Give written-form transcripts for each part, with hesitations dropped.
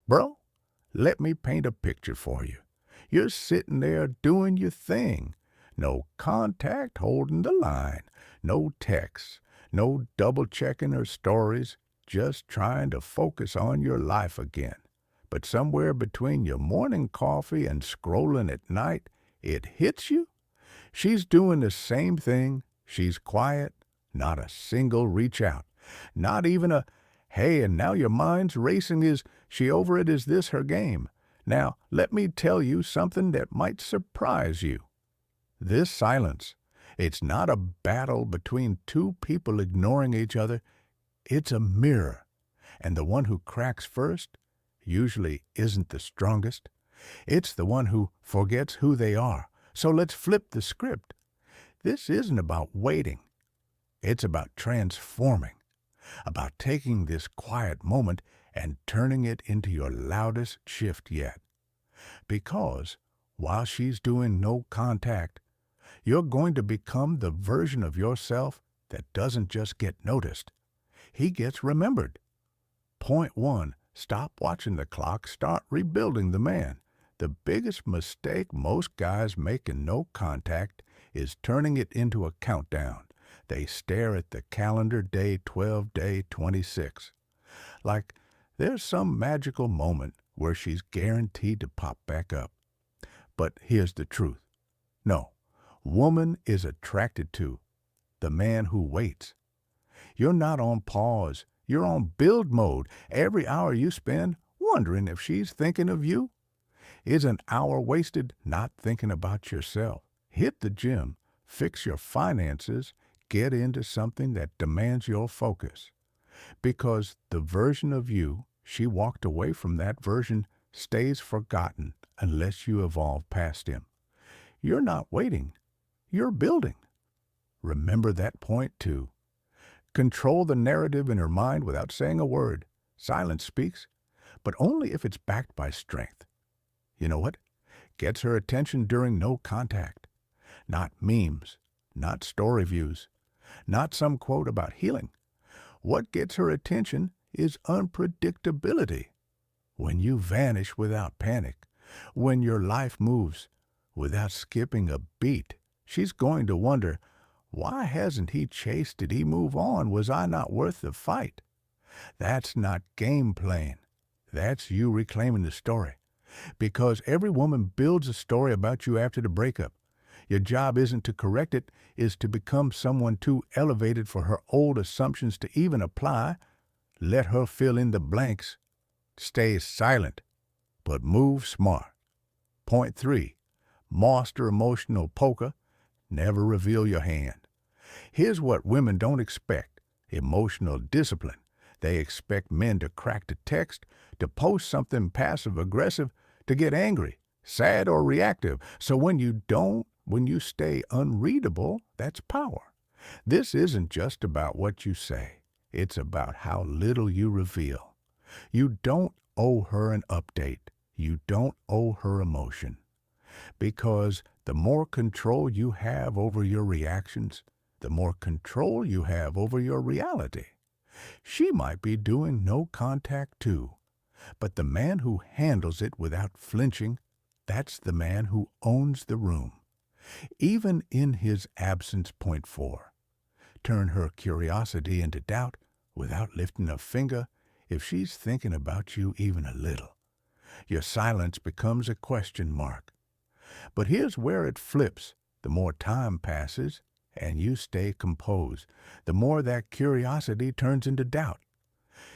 Bro, let me paint a picture for you. You're sitting there doing your thing. No contact holding the line. No texts. No double checking her stories. Just trying to focus on your life again. But somewhere between your morning coffee and scrolling at night, it hits you. She's doing the same thing. She's quiet. Not a single reach out. Not even a, hey, and now your mind's racing. Is she over it? Is this her game? Now, let me tell you something that might surprise you. This silence, it's not a battle between two people ignoring each other. It's a mirror. And the one who cracks first usually isn't the strongest. It's the one who forgets who they are. So let's flip the script. This isn't about waiting. It's about transforming, about taking this quiet moment and turning it into your loudest shift yet. Because while she's doing no contact, you're going to become the version of yourself that doesn't just get noticed. He gets remembered. Point one, stop watching the clock, start rebuilding the man. The biggest mistake most guys make in no contact is turning it into a countdown. They stare at the calendar, day 12, day 26. Like there's some magical moment where she's guaranteed to pop back up. But here's the truth. No, woman is attracted to the man who waits. You're not on pause. You're on build mode. Every hour you spend wondering if she's thinking of you is an hour wasted not thinking about yourself. Hit the gym, fix your finances, get into something that demands your focus. Because the version of you she walked away from, that version stays forgotten unless you evolve past him. You're not waiting. You're building. Remember that point too. Control the narrative in her mind without saying a word. Silence speaks, but only if it's backed by strength. You know what? Gets her attention during no contact. Not memes, not story views, not some quote about healing. What gets her attention is unpredictability. When you vanish without panic, when your life moves without skipping a beat, she's going to wonder, why hasn't he chased? Did he move on? Was I not worth the fight? That's not game playing. That's you reclaiming the story. Because every woman builds a story about you after the breakup. Your job isn't to correct it, is to become someone too elevated for her old assumptions to even apply. Let her fill in the blanks. Stay silent, but move smart. Point three, master emotional poker. Never reveal your hand. Here's what women don't expect: emotional discipline. They expect men to crack the text, to post something passive-aggressive, to get angry, sad, or reactive. So when you stay unreadable, that's power. This isn't just about what you say. It's about how little you reveal. You don't owe her an update. You don't owe her emotion. Because the more control you have over your reactions, the more control you have over your reality. She might be doing no contact too, but the man who handles it without flinching, that's the man who owns the room. Even in his absence. Point four, turn her curiosity into doubt without lifting a finger if she's thinking about you even a little. Your silence becomes a question mark. But here's where it flips. The more time passes and you stay composed, the more that curiosity turns into doubt.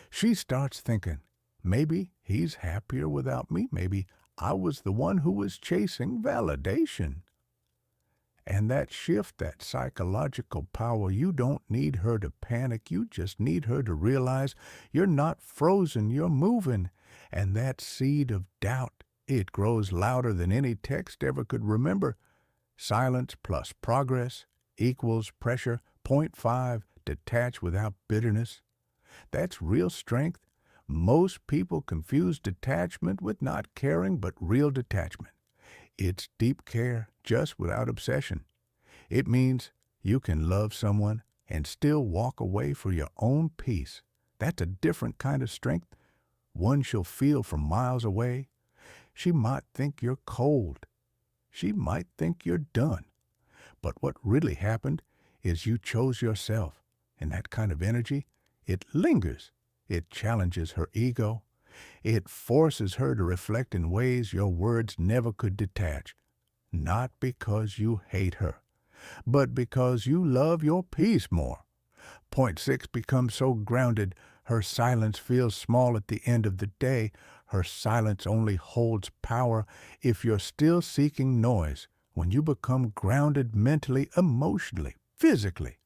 She starts thinking, maybe he's happier without me. Maybe I was the one who was chasing validation. And that shift, that psychological power, you don't need her to panic. You just need her to realize you're not frozen, you're moving. And that seed of doubt, it grows louder than any text ever could remember. Silence plus progress equals pressure. Point five, detach without bitterness. That's real strength. Most people confuse detachment with not caring, but real detachment. It's deep care, just without obsession. It means you can love someone and still walk away for your own peace. That's a different kind of strength. one she'll feel from miles away. She might think you're cold. She might think you're done. But what really happened is you chose yourself, and that kind of energy, it lingers. It challenges her ego. It forces her to reflect in ways your words never could detach. Not because you hate her, but because you love your peace more. Point six becomes so grounded, her silence feels small at the end of the day. Her silence only holds power if you're still seeking noise. When you become grounded mentally, emotionally, physically,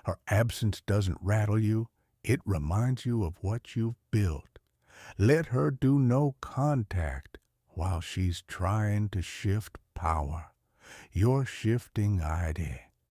her absence doesn't rattle you. It reminds you of what you've built. Let her do no contact while she's trying to shift power. You're shifting ID.